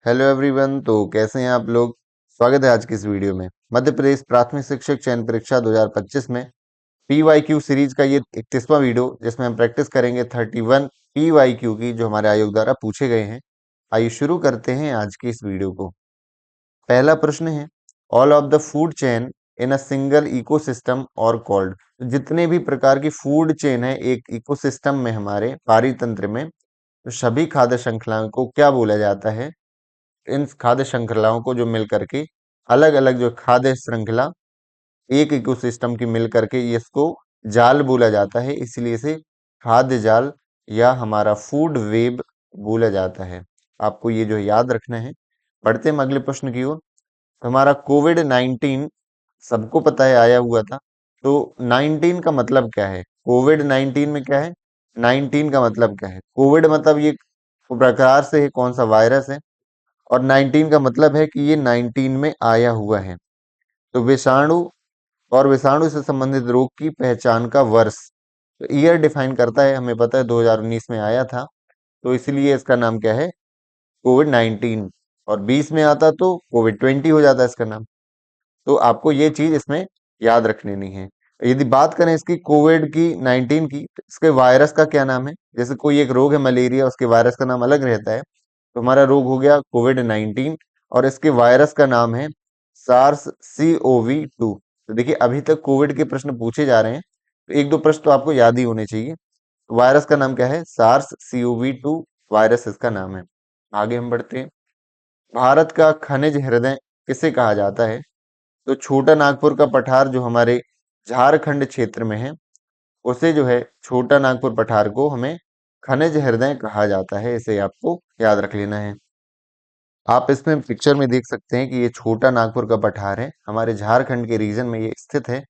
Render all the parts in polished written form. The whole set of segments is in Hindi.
Hello everyone. तो कैसे हैं आप लोग। स्वागत है आज की इस वीडियो में। मध्य प्रदेश प्राथमिक शिक्षक चयन परीक्षा 2025 में पीवाईक्यू सीरीज का ये 31वां वीडियो, जिसमें हम प्रैक्टिस करेंगे 31 पीवाईक्यू की, जो हमारे आयोग द्वारा पूछे गए हैं। आइए शुरू करते हैं आज की इस वीडियो को। पहला प्रश्न है, all of the food chain in a single ecosystem और कॉल्ड। जितने भी प्रकार की फूड चेन है एक इकोसिस्टम में, हमारे पारितंत्र में, तो सभी खाद्य श्रृंखलाओं को क्या बोला जाता है। इन खाद्य श्रृंखलाओं को जो मिल करके अलग अलग जो खाद्य श्रृंखला एक इकोसिस्टम की मिल करके इसको जाल बोला जाता है, इसलिए इसे खाद्य जाल या हमारा फूड वेब बोला जाता है। आपको ये जो याद रखना है। बढ़ते हम अगले प्रश्न की ओर। हमारा कोविड-19 सबको पता है आया हुआ था। तो 19 का मतलब क्या है, कोविड-19 में क्या है, 19 का मतलब क्या है। कोविड मतलब ये प्रकार से है, कौन सा वायरस है, और 19 का मतलब है कि ये 19 में आया हुआ है। तो विषाणु और विषाणु से संबंधित रोग की पहचान का वर्ष, तो ईयर डिफाइन करता है, हमें पता है 2019 में आया था, तो इसलिए इसका नाम क्या है, कोविड-19। और 20 में आता तो कोविड-20 हो जाता है इसका नाम। तो आपको ये चीज इसमें याद रख लेनी है। यदि बात करें इसकी कोविड की 19 की, तो इसके वायरस का क्या नाम है। जैसे कोई एक रोग है मलेरिया, उसके वायरस का नाम अलग रहता है, तो हमारा रोग हो गया कोविड-19 और इसके वायरस का नाम है सार्स CoV-2। तो देखिए अभी तक कोविड के प्रश्न पूछे जा रहे हैं, तो एक दो प्रश्न तो आपको याद ही होने चाहिए। वायरस का नाम क्या है, सार्स CoV-2 वायरस इसका नाम है। आगे हम बढ़ते हैं। भारत का खनिज हृदय किसे कहा जाता है। तो छोटा नागपुर का पठार जो हमारे झारखंड क्षेत्र में है, उसे जो है छोटा नागपुर पठार को हमें खनिज हृदय कहा जाता है। इसे आपको याद रख लेना है। आप इसमें पिक्चर में देख सकते हैं कि ये छोटा नागपुर का पठार है, हमारे झारखंड के रीजन में ये स्थित है।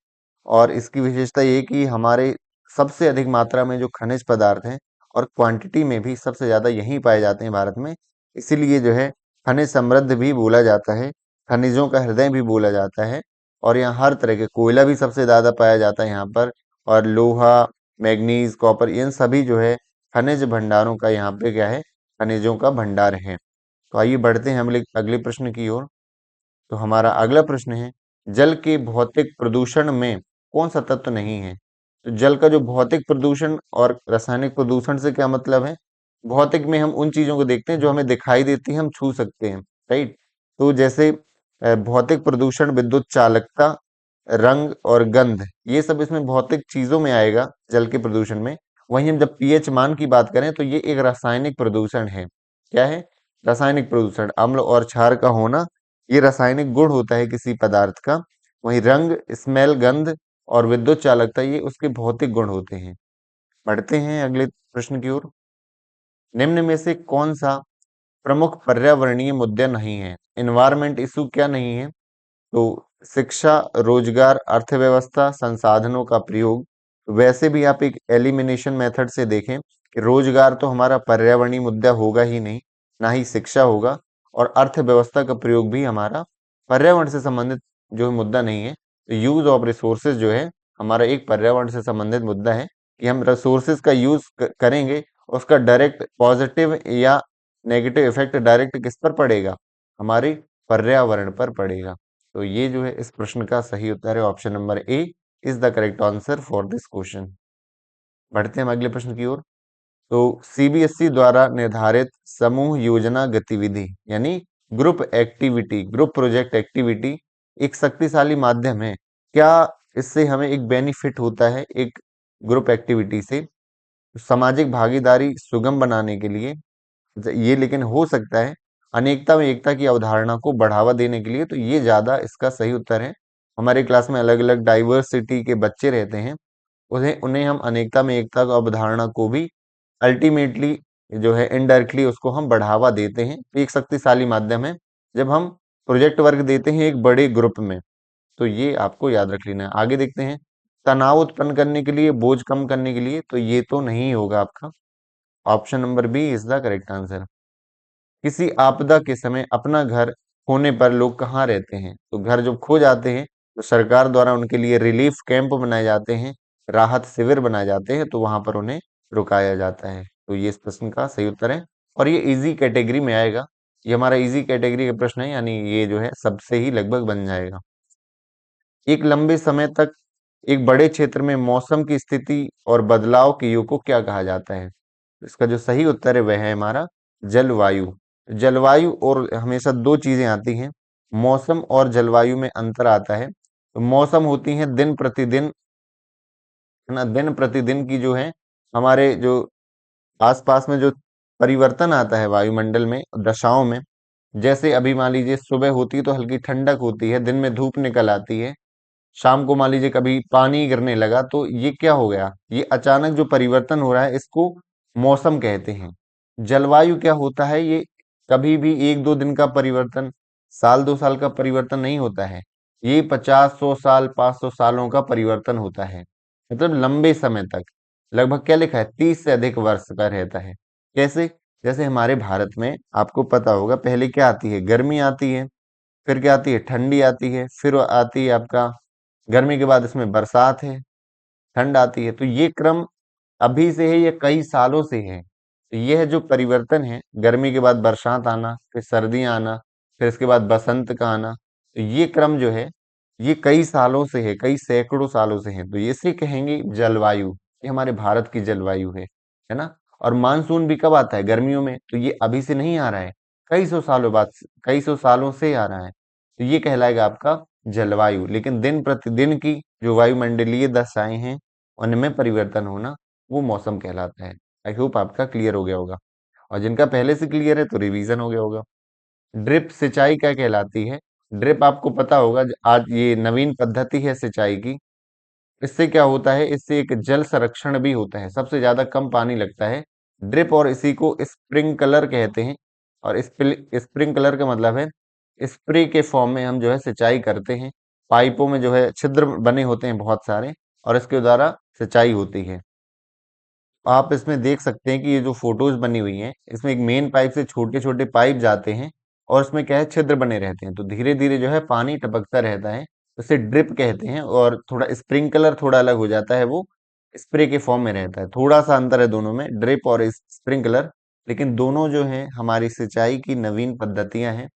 और इसकी विशेषता ये कि हमारे सबसे अधिक मात्रा में जो खनिज पदार्थ हैं और क्वांटिटी में भी सबसे ज्यादा यहीं पाए जाते हैं भारत में, इसीलिए जो है खनिज समृद्ध भी बोला जाता है, खनिजों का हृदय भी बोला जाता है। और यहाँ हर तरह के कोयला भी सबसे ज्यादा पाया जाता है यहाँ पर, और लोहा, मैग्नीज, कॉपर, इन सभी जो है खनिज भंडारों का यहाँ पे क्या है, खनिजों का भंडार है। तो आइए बढ़ते हैं हम अगले प्रश्न की ओर। तो हमारा अगला प्रश्न है, जल के भौतिक प्रदूषण में कौन सा तत्व नहीं है। तो जल का जो भौतिक प्रदूषण और रासायनिक प्रदूषण से क्या मतलब है। भौतिक में हम उन चीजों को देखते हैं जो हमें दिखाई देती हैं, हम छू सकते हैं, राइट। तो जैसे भौतिक प्रदूषण, विद्युत चालकता, रंग और गंध, ये सब इसमें भौतिक चीजों में आएगा जल के प्रदूषण में। वहीं हम जब पीएच मान की बात करें तो ये एक रासायनिक प्रदूषण है। क्या है, रासायनिक प्रदूषण। अम्ल और क्षार का होना, ये रासायनिक गुण होता है किसी पदार्थ का। वहीं रंग, स्मेल, गंध और विद्युत चालकता, ये उसके भौतिक गुण होते हैं। बढ़ते हैं अगले प्रश्न की ओर। निम्न में से कौन सा प्रमुख पर्यावरणीय मुद्दा नहीं है, इन्वायरमेंट इशू क्या नहीं है। तो शिक्षा, रोजगार, अर्थव्यवस्था, संसाधनों का प्रयोग। वैसे भी आप एक एलिमिनेशन मेथड से देखें कि रोजगार तो हमारा पर्यावरणीय मुद्दा होगा ही नहीं, ना ही शिक्षा होगा, और अर्थव्यवस्था का प्रयोग भी हमारा पर्यावरण से संबंधित जो मुद्दा नहीं है। तो यूज ऑफ रिसोर्सेज जो है हमारा एक पर्यावरण से संबंधित मुद्दा है, कि हम रिसोर्सेज का यूज करेंगे, उसका डायरेक्ट पॉजिटिव या नेगेटिव इफेक्ट डायरेक्ट किस पर पड़ेगा, हमारे पर्यावरण पर पड़ेगा। तो ये जो है इस प्रश्न का सही उत्तर है, option number A is the correct answer for this question. बढ़ते हैं हम अगले प्रश्न की ओर। तो सीबीएसई द्वारा निर्धारित समूह योजना गतिविधि यानी group activity, group project activity एक शक्तिशाली माध्यम है। क्या इससे हमें एक बेनिफिट होता है, एक ग्रुप एक्टिविटी से सामाजिक भागीदारी सुगम बनाने के लिए, ये लेकिन हो सकता है अनेकता में एकता की अवधारणा को बढ़ावा देने के लिए। तो ये ज्यादा इसका सही उत्तर है। हमारे क्लास में अलग अलग डाइवर्सिटी के बच्चे रहते हैं, उन्हें उन्हें हम अनेकता में एकता की अवधारणा को भी अल्टीमेटली जो है इनडायरेक्टली उसको हम बढ़ावा देते हैं। तो एक शक्तिशाली माध्यम है जब हम प्रोजेक्ट वर्क देते हैं एक बड़े ग्रुप में। तो ये आपको याद रख लेना है। आगे देखते हैं, तनाव उत्पन्न करने के लिए, बोझ कम करने के लिए, तो ये तो नहीं होगा आपका। Option number B is the correct answer. किसी आपदा के समय अपना घर खोने पर लोग कहाँ रहते हैं। तो घर जब खो जाते हैं तो सरकार द्वारा उनके लिए रिलीफ कैंप बनाए जाते हैं, राहत शिविर बनाए जाते हैं, तो वहां पर उन्हें रुकाया जाता है। तो ये इस प्रश्न का सही उत्तर है, और ये इजी कैटेगरी में आएगा। ये हमारा इजी कैटेगरी का प्रश्न है, यानी ये जो है सबसे ही लगभग बन जाएगा। एक लंबे समय तक एक बड़े क्षेत्र में मौसम की स्थिति और बदलाव के योग को क्या कहा जाता है? इसका जो सही उत्तर है वह है हमारा जलवायु। जलवायु और हमेशा दो चीजें आती हैं, मौसम और जलवायु में अंतर आता है। तो मौसम होती है दिन प्रतिदिन, है ना, दिन प्रतिदिन की जो है हमारे जो आसपास में जो परिवर्तन आता है वायुमंडल में, दशाओं में, जैसे अभी मान लीजिए सुबह होती है तो हल्की ठंडक होती है, दिन में धूप निकल आती है, शाम को मान लीजिए कभी पानी गिरने लगा, तो ये क्या हो गया, ये अचानक जो परिवर्तन हो रहा है इसको मौसम कहते हैं। जलवायु क्या होता है, ये कभी भी एक दो दिन का परिवर्तन, साल दो साल का परिवर्तन नहीं होता है, ये 50 100 साल 500 सालों का परिवर्तन होता है, मतलब लंबे समय तक, लगभग क्या लिखा है 30 से अधिक वर्ष का रहता है। कैसे? जैसे हमारे भारत में आपको पता होगा पहले क्या आती है, गर्मी आती है, फिर क्या आती है, ठंडी आती है, फिर आती है आपका गर्मी के बाद इसमें बरसात है, ठंड आती है। तो ये क्रम अभी से है, ये कई सालों से है। तो यह जो परिवर्तन है, गर्मी के बाद बरसात आना, फिर सर्दियां आना, फिर इसके बाद बसंत का आना, तो ये क्रम जो है ये कई सालों से है, कई सैकड़ों सालों से है। तो ये इसे कहेंगे जलवायु, ये हमारे भारत की जलवायु है ना। और मानसून भी कब आता है, गर्मियों में, तो ये अभी से नहीं आ रहा है, कई सौ सालों बाद, कई सौ सालों से आ रहा है। तो ये कहलाएगा आपका जलवायु। लेकिन दिन प्रतिदिन की जो वायुमंडलीय दशाएं हैं उनमें परिवर्तन होना, वो मौसम कहलाता है। आई होप आपका क्लियर हो गया होगा, और जिनका पहले से क्लियर है तो रिवीजन हो गया होगा। ड्रिप सिंचाई क्या कहलाती है? ड्रिप आपको पता होगा, आज ये नवीन पद्धति है सिंचाई की। इससे क्या होता है, इससे एक जल संरक्षण भी होता है, सबसे ज्यादा कम पानी लगता है। ड्रिप, और इसी को स्प्रिंकलर कहते हैं। और स्प्रिंकलर का मतलब है स्प्रे के फॉर्म में हम जो है सिंचाई करते हैं, पाइपों में जो है छिद्र बने होते हैं बहुत सारे, और इसके द्वारा सिंचाई होती है। आप इसमें देख सकते हैं कि ये जो फोटोज बनी हुई हैं, इसमें एक मेन पाइप से छोटे छोटे पाइप जाते हैं, और इसमें क्या है, छिद्र बने रहते हैं, तो धीरे धीरे जो है पानी टपकता रहता है, उसे ड्रिप कहते हैं। और थोड़ा स्प्रिंकलर थोड़ा अलग हो जाता है, वो स्प्रे के फॉर्म में रहता है, थोड़ा सा अंतर है दोनों में, ड्रिप और स्प्रिंकलर। लेकिन दोनों जो है हमारी सिंचाई की नवीन पद्धतियां हैं,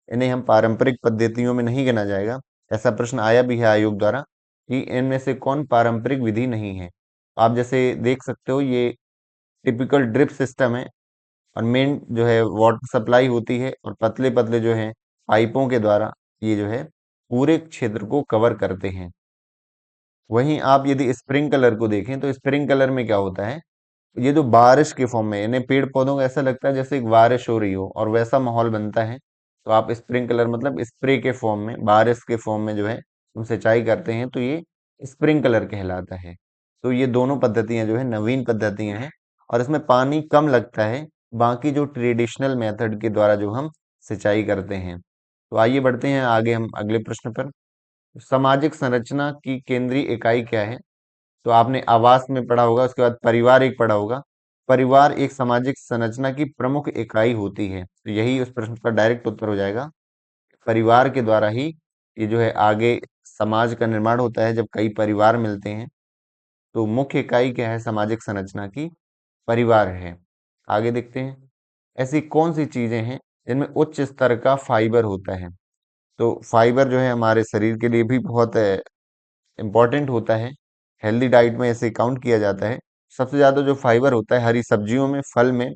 इन्हें हम पारंपरिक पद्धतियों में नहीं गिना जाएगा। ऐसा प्रश्न आया भी है आयोग द्वारा कि इनमें से कौन पारंपरिक विधि नहीं है। आप जैसे देख सकते हो, ये टिपिकल ड्रिप सिस्टम है, और मेन जो है वाटर सप्लाई होती है, और पतले पतले जो है पाइपों के द्वारा ये जो है पूरे क्षेत्र को कवर करते हैं। वहीं आप यदि स्प्रिंकलर को देखें तो स्प्रिंकलर में क्या होता है, ये जो बारिश के फॉर्म में, इन्हें पेड़ पौधों को ऐसा लगता है जैसे एक बारिश हो रही हो, और वैसा माहौल बनता है। तो आप स्प्रिंकलर मतलब स्प्रे के फॉर्म में, बारिश के फॉर्म में जो है हम सिंचाई करते हैं, तो ये स्प्रिंकलर कहलाता है। तो ये दोनों पद्धतियां जो है नवीन पद्धतियां हैं, और इसमें पानी कम लगता है बाकी जो ट्रेडिशनल मेथड के द्वारा जो हम सिंचाई करते हैं। तो आइए बढ़ते हैं आगे हम अगले प्रश्न पर। सामाजिक संरचना की केंद्रीय इकाई क्या है? तो आपने आवास में पढ़ा होगा, उसके बाद परिवार एक पढ़ा होगा। परिवार एक सामाजिक संरचना की प्रमुख इकाई होती है, तो यही उस प्रश्न का डायरेक्ट उत्तर हो जाएगा। परिवार के द्वारा ही ये जो है आगे समाज का निर्माण होता है, जब कई परिवार मिलते हैं। तो मुख्य इकाई क्या है सामाजिक संरचना की? परिवार है। आगे देखते हैं, ऐसी कौन सी चीजें हैं जिनमें उच्च स्तर का फाइबर होता है? तो फाइबर जो है हमारे शरीर के लिए भी बहुत इम्पोर्टेंट होता है, हेल्दी डाइट में इसे काउंट किया जाता है। सबसे ज़्यादा जो फाइबर होता है हरी सब्जियों में, फल में,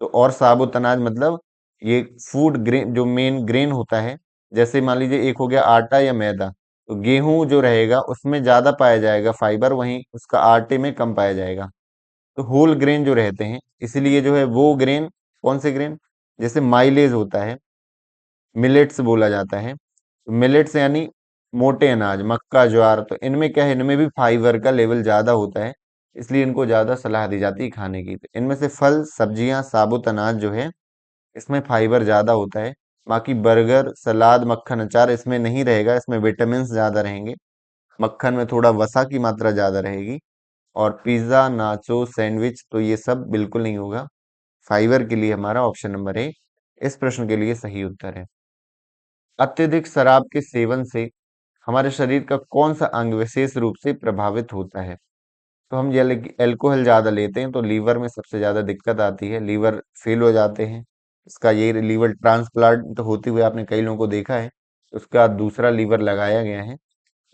तो और साबुत अनाज, मतलब ये फूड ग्रेन, जो मेन ग्रेन होता है, जैसे मान लीजिए एक हो गया आटा या मैदा, तो गेहूं जो रहेगा उसमें ज़्यादा पाया जाएगा फाइबर, वहीं उसका आटे में कम पाया जाएगा। तो होल ग्रेन जो रहते हैं, इसलिए जो है वो ग्रेन, कौन से ग्रेन, जैसे माइलेज होता है, मिलेट्स बोला जाता है। मिलेट्स यानी मोटे अनाज, मक्का, ज्वार, तो इनमें क्या है, इनमें भी फाइबर का लेवल ज्यादा होता है, इसलिए इनको ज्यादा सलाह दी जाती है खाने की। तो इनमें से फल, सब्जियां, साबुत अनाज जो है इसमें फाइबर ज्यादा होता है। बाकी बर्गर, सलाद, मक्खन, अचार इसमें नहीं रहेगा, इसमें विटामिन ज्यादा रहेंगे। मक्खन में थोड़ा वसा की मात्रा ज्यादा रहेगी। और पिज्जा, नाचो, सैंडविच, तो ये सब बिल्कुल नहीं होगा। फाइबर के लिए हमारा ऑप्शन नंबर ए इस प्रश्न के लिए सही उत्तर है। अत्यधिक शराब के सेवन से हमारे शरीर का कौन सा अंग विशेष रूप से प्रभावित होता है? तो हम ये अल्कोहल ज्यादा लेते हैं तो लीवर में सबसे ज्यादा दिक्कत आती है, लीवर फेल हो जाते हैं, इसका ये लीवर ट्रांसप्लांट होते हुए आपने कई लोगों को देखा है, उसका दूसरा लीवर लगाया गया है।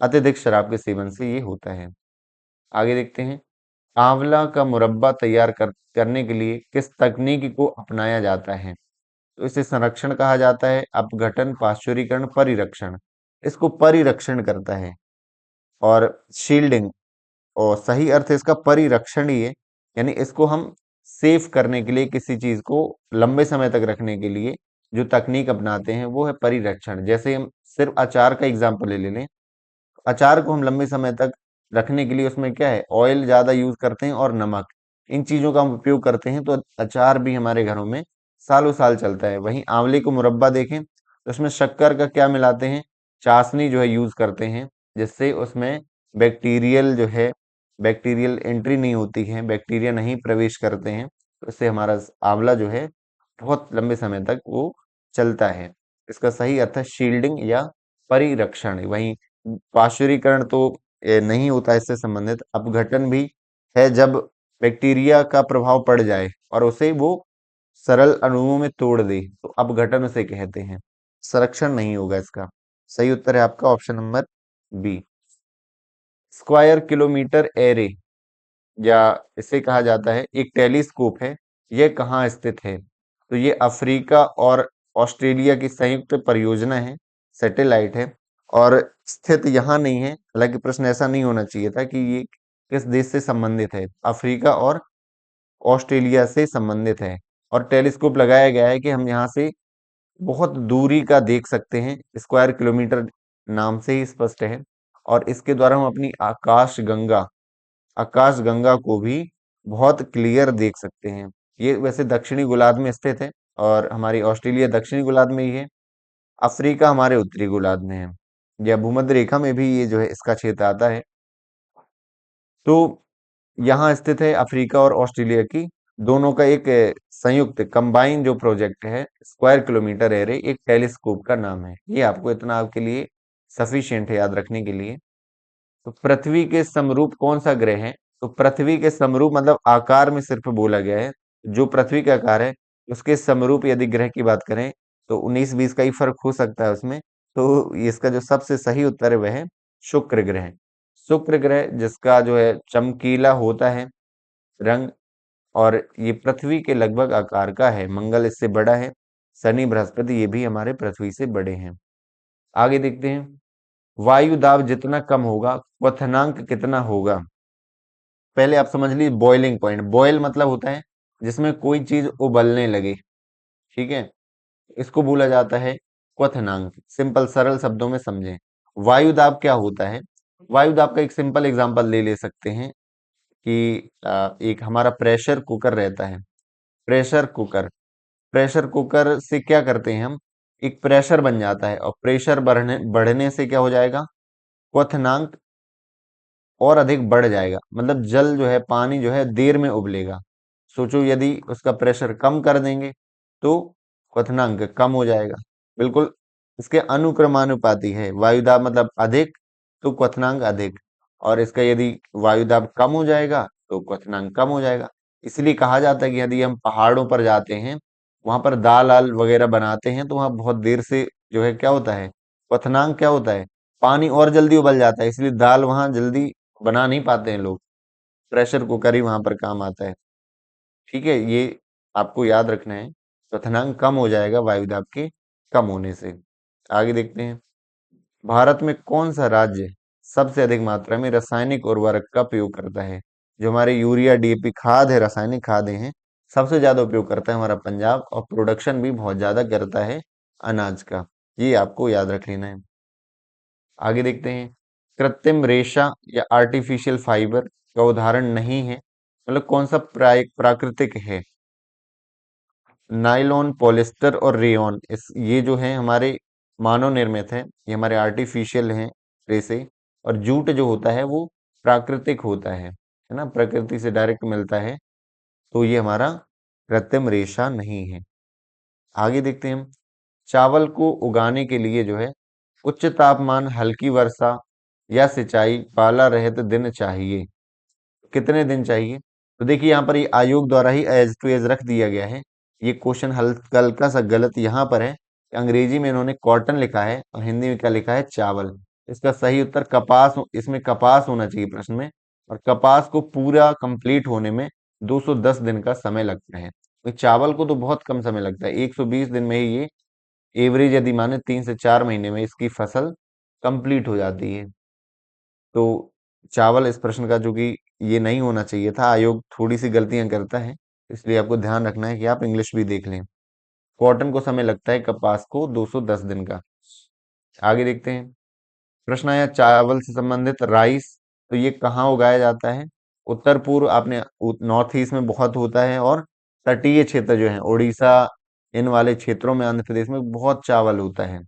अत्यधिक शराब के सेवन से ये होता है। आगे देखते हैं, आंवला का मुरब्बा तैयार करने के लिए किस तकनीक को अपनाया जाता है? तो इसे संरक्षण कहा जाता है, अपघटन, पाश्चुरीकरण, परिरक्षण। इसको परिरक्षण करता है। और शील्डिंग, और सही अर्थ है इसका परिरक्षण ही है, यानी इसको हम सेफ करने के लिए, किसी चीज को लंबे समय तक रखने के लिए जो तकनीक अपनाते हैं वो है परिरक्षण। जैसे हम सिर्फ अचार का एग्जाम्पल ले लें, अचार को हम लंबे समय तक रखने के लिए उसमें क्या है, ऑयल ज्यादा यूज करते हैं और नमक, इन चीजों का हम उपयोग करते हैं, तो अचार भी हमारे घरों में सालों साल चलता है। वहीं आंवले को मुरब्बा देखें तो उसमें शक्कर का क्या मिलाते हैं, चाशनी जो है यूज करते हैं, जिससे उसमें बैक्टीरियल जो है, बैक्टीरियल एंट्री नहीं होती है, बैक्टीरिया नहीं प्रवेश करते हैं, तो इससे हमारा आंवला जो है बहुत लंबे समय तक वो चलता है। इसका सही अर्थ है शील्डिंग या परिरक्षण। वहीं पाश्चुरीकरण तो नहीं होता इससे संबंधित, अपघटन भी है जब बैक्टीरिया का प्रभाव पड़ जाए और उसे वो सरल अणुओं में तोड़ दे, तो अपघटन उसे कहते हैं। संरक्षण नहीं होगा इसका। सही उत्तर है आपका option number B. Square kilometre area, या इसे कहा जाता है एक टेलीस्कोप है, यह कहाँ स्थित है? तो ये अफ्रीका और ऑस्ट्रेलिया की संयुक्त परियोजना है, सैटेलाइट है, और स्थित यहाँ नहीं है। हालांकि प्रश्न ऐसा नहीं होना चाहिए था कि ये किस देश से संबंधित है, अफ्रीका और ऑस्ट्रेलिया से संबंधित है। और टेलीस्कोप लगाया गया है कि हम यहाँ से बहुत दूरी का देख सकते हैं, स्क्वायर किलोमीटर नाम से ही स्पष्ट है। और इसके द्वारा हम अपनी आकाश गंगा को भी बहुत क्लियर देख सकते हैं। ये वैसे दक्षिणी गोलार्ध में स्थित है, और हमारी ऑस्ट्रेलिया दक्षिणी गोलार्ध में ही है, अफ्रीका हमारे उत्तरी गोलार्ध में है, या भूमध्य रेखा में भी ये जो है इसका क्षेत्र आता है। तो यहाँ स्थित है अफ्रीका और ऑस्ट्रेलिया की दोनों का एक संयुक्त कंबाइन जो प्रोजेक्ट है, स्क्वायर किलोमीटर एरे, एक टेलीस्कोप का नाम है। ये आपको इतना आपके लिए सफिशियंट है याद रखने के लिए। तो पृथ्वी के समरूप कौन सा ग्रह है? तो पृथ्वी के समरूप मतलब आकार में सिर्फ बोला गया है, जो पृथ्वी का आकार है उसके समरूप यदि ग्रह की बात करें तो 19-20 का ही फर्क हो सकता है उसमें। तो इसका जो सबसे सही उत्तर है वह है शुक्र ग्रह। शुक्र ग्रह जिसका जो है चमकीला होता है रंग, और ये पृथ्वी के लगभग आकार का है। मंगल इससे बड़ा है, शनि बृहस्पति ये भी हमारे पृथ्वी से बड़े हैं। आगे देखते हैं, वायु दाब जितना कम होगा क्वथनांक कितना होगा? पहले आप समझ लीजिए बॉइलिंग पॉइंट। बॉयल मतलब होता है जिसमें कोई चीज उबलने लगे, ठीक है, इसको बोला जाता है क्वथनांक। सिंपल सरल शब्दों में समझें, वायु दाब क्या होता है? वायु दाब का एक सिंपल एग्जांपल ले सकते हैं कि एक हमारा प्रेशर कुकर रहता है। प्रेशर कुकर, प्रेशर कुकर से क्या करते हैं हम, एक प्रेशर बन जाता है, और प्रेशर बढ़ने बढ़ने से क्या हो जाएगा, क्वथनांक और अधिक बढ़ जाएगा। मतलब जल जो है, पानी जो है देर में उबलेगा। सोचो यदि उसका प्रेशर कम कर देंगे तो क्वथनांक कम हो जाएगा। बिल्कुल इसके अनुक्रमानुपाती है, वायुदाब मतलब अधिक तो क्वथनांक अधिक, और इसका यदि वायुदाब कम हो जाएगा तो क्वथनांक कम हो जाएगा। इसलिए कहा जाता है कि यदि हम पहाड़ों पर जाते हैं, वहां पर दाल आल वगैरह बनाते हैं, तो वहां बहुत देर से जो है क्या होता है, क्वथनांक क्या होता है, पानी और जल्दी उबल जाता है, इसलिए दाल वहां जल्दी बना नहीं पाते हैं लोग। प्रेशर कुकर ही वहां पर काम आता है। ठीक है, ये आपको याद रखना है, क्वथनांक कम हो जाएगा वायुदाब के कम होने से। आगे देखते हैं, भारत में कौन सा राज्य सबसे अधिक मात्रा में रासायनिक उर्वरक का प्रयोग करता है? जो हमारे यूरिया डीएपी खाद है, रासायनिक खादें हैं, सबसे ज्यादा उपयोग करता है हमारा पंजाब, और प्रोडक्शन भी बहुत ज्यादा करता है अनाज का। ये आपको याद रख लेना है। आगे देखते हैं, कृत्रिम रेशा या आर्टिफिशियल फाइबर का उदाहरण नहीं है, मतलब कौन सा प्राकृतिक है? नायलॉन, पॉलिस्टर और रेयॉन, इस ये जो है हमारे मानव निर्मित है, ये हमारे आर्टिफिशियल हैं रेसे। और जूट जो होता है वो प्राकृतिक होता है ना, प्रकृति से डायरेक्ट मिलता है, तो ये हमारा कृत्रिम रेशा नहीं है। आगे देखते हैं हम, चावल को उगाने के लिए जो है उच्च तापमान, हल्की वर्षा या सिंचाई, पाला रहित दिन चाहिए। कितने दिन चाहिए? तो देखिए यहाँ पर ये आयोग द्वारा ही एज टू एज रख दिया गया है ये क्वेश्चन हल्का सा गलत यहाँ पर है। अंग्रेजी में इन्होंने कॉटन लिखा है और हिंदी में क्या लिखा है, चावल। इसका सही उत्तर कपास, इसमें कपास होना चाहिए प्रश्न में। और कपास को पूरा कंप्लीट होने में 210 दिन का समय लगता है। तो चावल को तो बहुत कम समय लगता है, 120 दिन में ही ये एवरेज यदि माने 3 से 4 महीने में इसकी फसल कंप्लीट हो जाती है। तो चावल इस प्रश्न का, जो कि ये नहीं होना चाहिए था, आयोग थोड़ी सी गलतियां करता है, इसलिए आपको ध्यान रखना है कि आप इंग्लिश भी देख लें। कॉटन को समय लगता है, कपास को 210 दिन का। आगे देखते हैं। प्रश्न आया चावल से संबंधित, राइस, तो ये कहाँ उगाया जाता है? उत्तर पूर्व, आपने नॉर्थ ईस्ट में बहुत होता है, और तटीय क्षेत्र जो है उड़ीसा, इन वाले क्षेत्रों में, आंध्र प्रदेश में बहुत चावल होता है।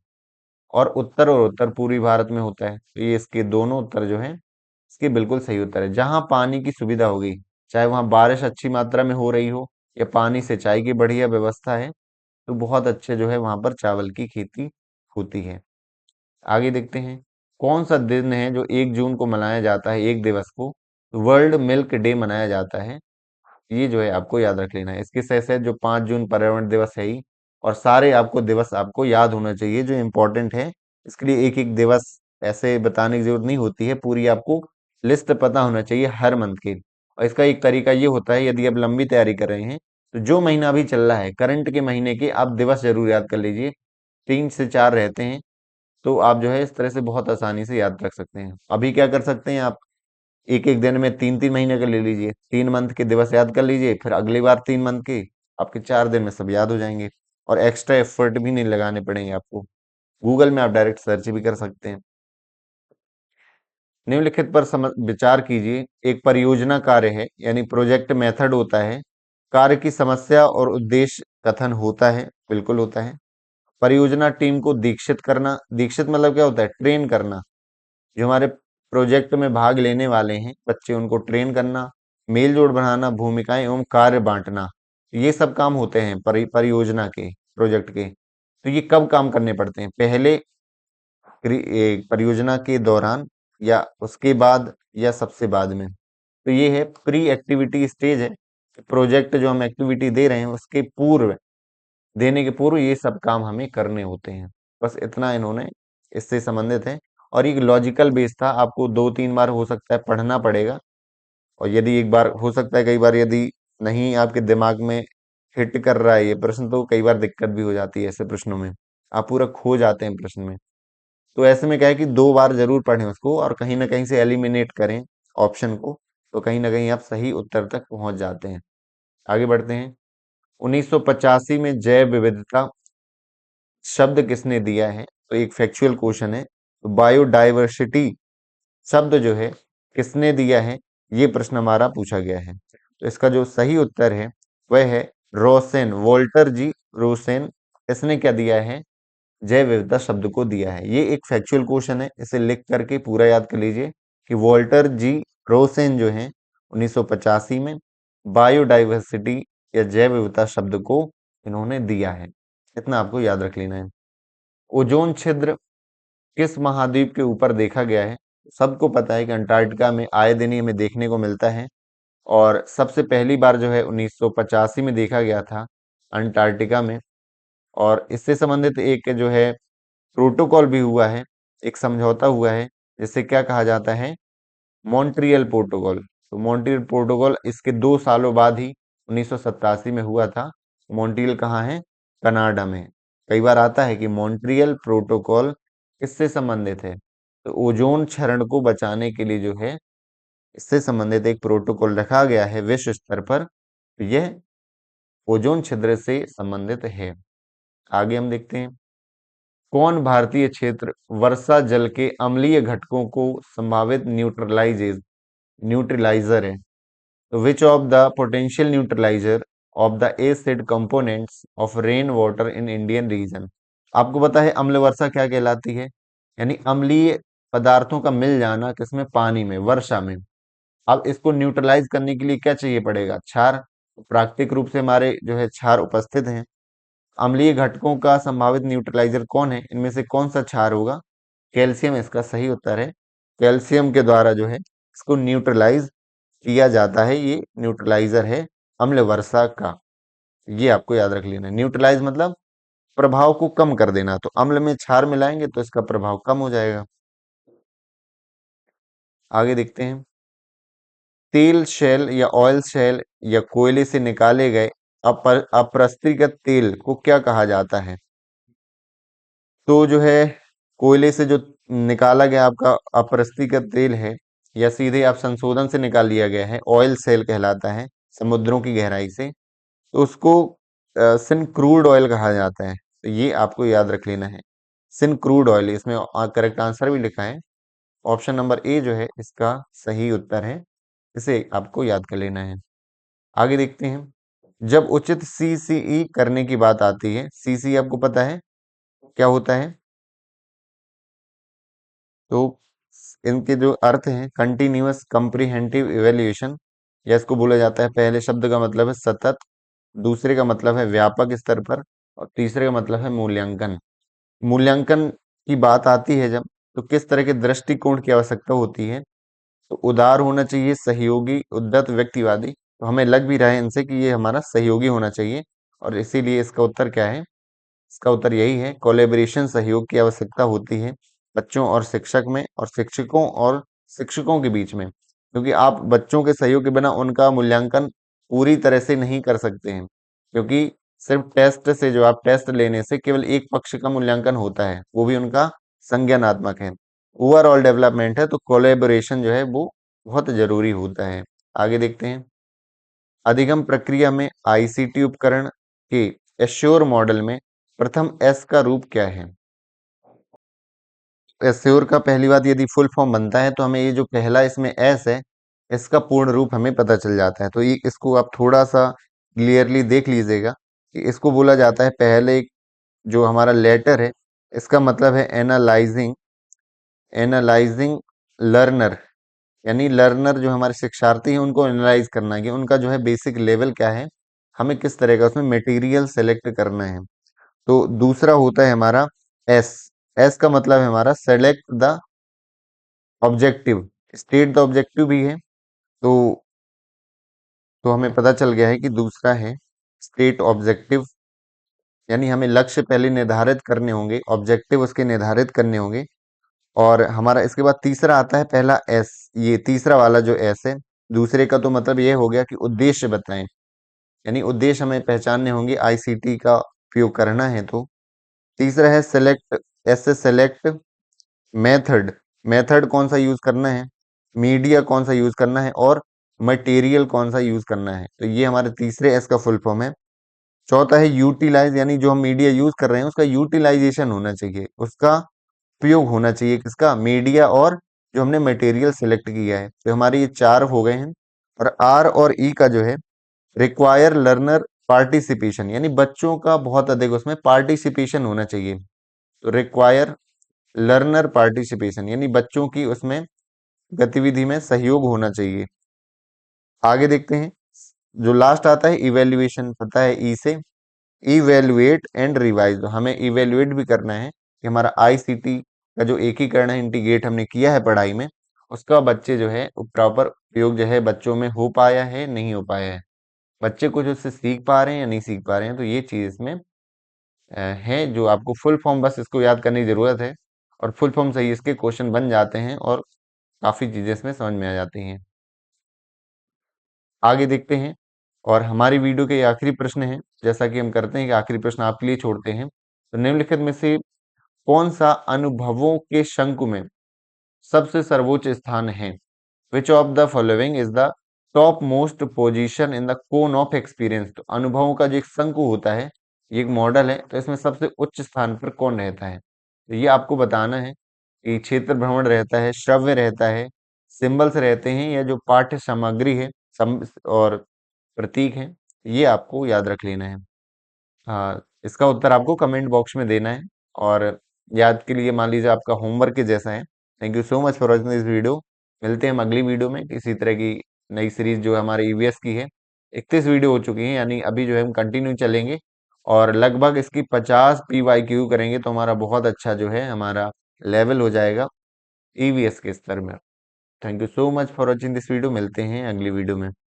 और उत्तर पूर्वी भारत में होता है। तो ये इसके दोनों उत्तर जो हैं, इसके बिल्कुल सही उत्तर है। जहां पानी की सुविधा होगी, चाहे वहां बारिश अच्छी मात्रा में हो रही हो या पानी सिंचाई की बढ़िया व्यवस्था है, तो बहुत अच्छे जो है वहां पर चावल की खेती होती है। आगे देखते हैं। कौन सा दिन है जो 1 जून को मनाया जाता है, एक दिवस को वर्ल्ड मिल्क डे मनाया जाता है? ये जो है आपको याद रख लेना है। इसके साथ साथ जो 5 जून पर्यावरण दिवस है ही, और सारे आपको दिवस आपको याद होना चाहिए जो इम्पोर्टेंट है। इसके लिए एक एक दिवस ऐसे बताने की जरूरत नहीं होती है, पूरी आपको लिस्ट पता होना चाहिए हर मंथ के। और इसका एक तरीका ये होता है, यदि आप लंबी तैयारी कर रहे हैं, तो जो महीना अभी चल रहा है करंट के महीने के आप दिवस जरूर याद कर लीजिए। 3 से 4 रहते हैं, तो आप जो है इस तरह से बहुत आसानी से याद रख सकते हैं। अभी क्या कर सकते हैं आप, एक एक दिन में 3 3 महीने का ले लीजिए, 3 मंथ के दिवस याद कर लीजिए, फिर अगली बार 3 मंथ के, आपके 4 दिन में सब याद हो जाएंगे। और एक्स्ट्रा एफर्ट भी नहीं लगाने पड़ेंगे आपको। गूगल में आप डायरेक्ट सर्च भी कर सकते हैं। निम्नलिखित पर विचार कीजिए। एक परियोजना कार्य है, यानी प्रोजेक्ट मेथड होता है। कार्य की समस्या और उद्देश्य कथन होता है, बिल्कुल होता है। परियोजना टीम को दीक्षित करना, दीक्षित मतलब क्या होता है, ट्रेन करना। जो हमारे प्रोजेक्ट में भाग लेने वाले हैं बच्चे, उनको ट्रेन करना, मेल जोल बढ़ाना, भूमिकाएं एवं कार्य बांटना, ये सब काम होते हैं परियोजना के, प्रोजेक्ट के। तो ये कब काम करने पड़ते हैं, पहले परियोजना के दौरान, या उसके बाद, या सबसे बाद में। तो ये है प्री एक्टिविटी स्टेज है। प्रोजेक्ट जो हम एक्टिविटी दे रहे हैं उसके पूर्व, देने के पूर्व ये सब काम हमें करने होते हैं। बस इतना इन्होंने इससे संबंधित है। और एक लॉजिकल बेस था, आपको 2 3 बार हो सकता है पढ़ना पड़ेगा। और यदि एक बार हो सकता है, कई बार यदि नहीं आपके दिमाग में हिट कर रहा है ये प्रश्न, तो कई बार दिक्कत भी हो जाती है ऐसे प्रश्नों में, आप पूरा खो जाते हैं प्रश्न में। तो ऐसे में क्या है कि 2 बार जरूर पढ़ें उसको, और कहीं ना कहीं से एलिमिनेट करें ऑप्शन को, तो कहीं ना कहीं आप सही उत्तर तक पहुंच जाते हैं। आगे बढ़ते हैं। 1985 में जैव विविधता शब्द किसने दिया है? तो एक फैक्चुअल क्वेश्चन है। तो बायोडाइवर्सिटी शब्द जो है किसने दिया है, ये प्रश्न हमारा पूछा गया है। तो इसका जो सही उत्तर है वह है रोसेन, वोल्टर जी रोसेन। इसने क्या दिया है, जैव विविधता शब्द को दिया है। ये एक फैक्चुअल क्वेश्चन है, इसे लिख करके पूरा याद कर लीजिए कि वोल्टर जी रोसेन जो है 1985 में बायोडाइवर्सिटी या जैव विविधता शब्द को इन्होंने दिया है। इतना आपको याद रख लेना है। ओजोन छिद्र किस महाद्वीप के ऊपर देखा गया है? सबको पता है कि अंटार्कटिका में आए दिन ही हमें देखने को मिलता है। और सबसे पहली बार जो है 1985 में देखा गया था अंटार्कटिका में। और इससे संबंधित एक जो है प्रोटोकॉल भी हुआ है, एक समझौता हुआ है, जिसे क्या कहा जाता है, मॉन्ट्रियल प्रोटोकॉल। तो मॉन्ट्रियल प्रोटोकॉल इसके 2 सालों बाद ही 1987 में हुआ था। मॉन्ट्रियल कहाँ है, कनाडा में। कई बार आता है कि मॉन्ट्रियल प्रोटोकॉल किससे संबंधित है, तो ओजोन क्षरण को बचाने के लिए जो है इससे संबंधित एक प्रोटोकॉल रखा गया है विश्व स्तर पर। तो यह ओजोन छिद्र से संबंधित है। आगे हम देखते हैं। कौन भारतीय क्षेत्र वर्षा जल के अम्लीय घटकों को संभावित न्यूट्रलाइजर है? तो which of the potential neutraliser of the acid components of rain water in Indian reason? आपको पता है अम्ल वर्षा क्या कहलाती है, यानी अम्लीय पदार्थों का मिल जाना, किसमें, पानी में, वर्षा में। अब इसको न्यूट्रलाइज करने के लिए क्या चाहिए पड़ेगा, क्षार। प्राकृतिक रूप से हमारे जो है क्षार उपस्थित हैं। अम्लीय घटकों का संभावित न्यूट्रलाइजर कौन है, इनमें से कौन सा क्षार होगा? कैल्शियम इसका सही उत्तर है। कैल्शियम के द्वारा जो है इसको न्यूट्रलाइज किया जाता है, ये न्यूट्रलाइजर है अम्ल वर्षा का। ये आपको याद रख लेना है। न्यूट्रलाइज मतलब प्रभाव को कम कर देना। तो अम्ल में क्षार मिलाएंगे तो इसका प्रभाव कम हो जाएगा। आगे देखते हैं। तेल शेल या ऑयल शेल या कोयले से निकाले गए अप्रस्थिगत तेल को क्या कहा जाता है? तो जो है कोयले से जो निकाला गया आपका अप्रस्थिगत तेल है, या सीधे आप संशोधन से निकाल लिया गया है, ऑयल सेल कहलाता है, समुद्रों की गहराई से, तो उसको सिन क्रूड ऑयल कहा जाता है। तो ये आपको याद रख लेना है, सिन क्रूड ऑयल। इसमें करेक्ट आंसर भी लिखा है, ऑप्शन नंबर ए जो है इसका सही उत्तर है। इसे आपको याद कर लेना है। आगे देखते हैं। जब उचित सीसीई करने की बात आती है, सीसीई आपको पता है क्या होता है? तो इनके जो अर्थ हैं, कंटिन्यूअस कंप्रीहेंटिव इवेल्युएशन, या इसको बोला जाता है, पहले शब्द का मतलब है सतत, दूसरे का मतलब है व्यापक स्तर पर, और तीसरे का मतलब है मूल्यांकन। मूल्यांकन की बात आती है जब, तो किस तरह के दृष्टिकोण की आवश्यकता होती है? तो उदार होना चाहिए, सहयोगी, उद्धत, व्यक्तिवादी। तो हमें लग भी रहा है इनसे कि ये हमारा सहयोगी होना चाहिए, और इसीलिए इसका उत्तर क्या है? इसका उत्तर यही है, कोलैबोरेशन, सहयोग की आवश्यकता होती है बच्चों और शिक्षक में, और शिक्षकों और शिक्षकों के बीच में, क्योंकि आप बच्चों के सहयोग के बिना उनका मूल्यांकन पूरी तरह से नहीं कर सकते हैं, क्योंकि सिर्फ टेस्ट से, जो आप टेस्ट लेने से केवल एक पक्ष का मूल्यांकन होता है, वो भी उनका संज्ञानात्मक है। ओवरऑल डेवलपमेंट है, तो कोलैबोरेशन जो है वो बहुत जरूरी होता है। आगे देखते हैं। अधिगम प्रक्रिया में आईसीटी उपकरण के एश्योर मॉडल में प्रथम एस का रूप क्या है? एश्योर का पहली बात, यदि फुल फॉर्म बनता है तो हमें ये जो पहला इसमें एस है, इसका पूर्ण रूप हमें पता चल जाता है। तो ये इसको आप थोड़ा सा क्लियरली देख लीजिएगा कि इसको बोला जाता है, पहले जो हमारा लेटर है, इसका मतलब है एनालाइजिंग, एनालाइजिंग लर्नर, यानी लर्नर जो हमारे शिक्षार्थी हैं उनको एनालाइज करना है कि उनका जो है बेसिक लेवल क्या है, हमें किस तरह का उसमें मटेरियल सेलेक्ट करना है। तो दूसरा होता है हमारा एस। एस का मतलब है हमारा select the objective, state the objective भी है। तो हमें पता चल गया है कि दूसरा है स्टेट ऑब्जेक्टिव, यानी हमें लक्ष्य पहले निर्धारित करने होंगे, ऑब्जेक्टिव उसके निर्धारित करने होंगे। और हमारा इसके बाद तीसरा आता है पहला एस, ये तीसरा वाला जो एस है, दूसरे का तो मतलब ये हो गया कि उद्देश्य बताएं, यानी उद्देश्य हमें पहचानने होंगे, आईसीटी का उपयोग करना है। तो तीसरा है सेलेक्ट, एस से सेलेक्ट मेथड, मेथड कौन सा यूज करना है, मीडिया कौन सा यूज करना है, और मटेरियल कौन सा यूज करना है। तो ये हमारे तीसरे एस का फुल फॉर्म है। चौथा है यूटिलाइज, यानी जो हम मीडिया यूज कर रहे हैं उसका यूटिलाइजेशन होना चाहिए, उसका उपयोग होना चाहिए, किसका? मीडिया, और जो हमने मटेरियल सेलेक्ट किया है। तो हमारे ये चार हो गए हैं। और आर और ई का जो है रिक्वायर लर्नर पार्टिसिपेशन, यानी बच्चों का बहुत अधिक उसमें पार्टिसिपेशन होना चाहिए। तो रिक्वायर लर्नर पार्टिसिपेशन, यानी बच्चों की उसमें गतिविधि में सहयोग होना चाहिए। आगे देखते हैं। जो लास्ट आता है इवेल्युएशन, पता है ई से, इवेल्युएट एंड रिवाइज। हमें इवेल्युएट भी करना है कि हमारा आईसीटी का जो एकीकरण है, इंटीग्रेट हमने किया है पढ़ाई में, उसका बच्चे जो है प्रॉपर उपयोग जो है बच्चों में हो पाया है, नहीं हो पाया है, बच्चे कुछ उससे सीख पा रहे हैं या नहीं सीख पा रहे हैं। तो ये चीज इसमें है, जो आपको फुल फॉर्म बस इसको याद करने की जरूरत है, और फुल फॉर्म सही इसके क्वेश्चन बन जाते हैं, और काफी चीजें इसमें समझ में आ जाती हैं। आगे देखते हैं। और हमारी वीडियो के ये आखिरी प्रश्न है, जैसा कि हम करते हैं कि आखिरी प्रश्न आपके लिए छोड़ते हैं। तो निम्नलिखित में से कौन सा अनुभवों के शंकु में सबसे सर्वोच्च स्थान है? Which of the following is the top most position in the cone of experience? तो अनुभवों का जो एक शंकु होता है, ये एक मॉडल है, तो इसमें सबसे उच्च स्थान पर कौन रहता है? तो ये आपको बताना है कि क्षेत्र भ्रमण रहता है, श्रव्य रहता है, सिंबल्स रहते हैं, या जो पाठ्य सामग्री है, और प्रतीक है, ये आपको याद रख लेना है। हाँ, इसका उत्तर आपको कमेंट बॉक्स में देना है, और याद के लिए मान लीजिए आपका होमवर्क के जैसा है। Thank you so much for watching this video. मिलते हैं हम अगली वीडियो में किसी तरह की नई सीरीज जो हमारे ईवीएस की है। 31 वीडियो हो चुकी है, यानी अभी जो है हम कंटिन्यू चलेंगे, और लगभग इसकी 50 PYQ करेंगे, तो हमारा बहुत अच्छा जो है हमारा लेवल हो जाएगा ईवीएस के स्तर में। Thank you so much for watching this video. मिलते हैं अगली वीडियो में।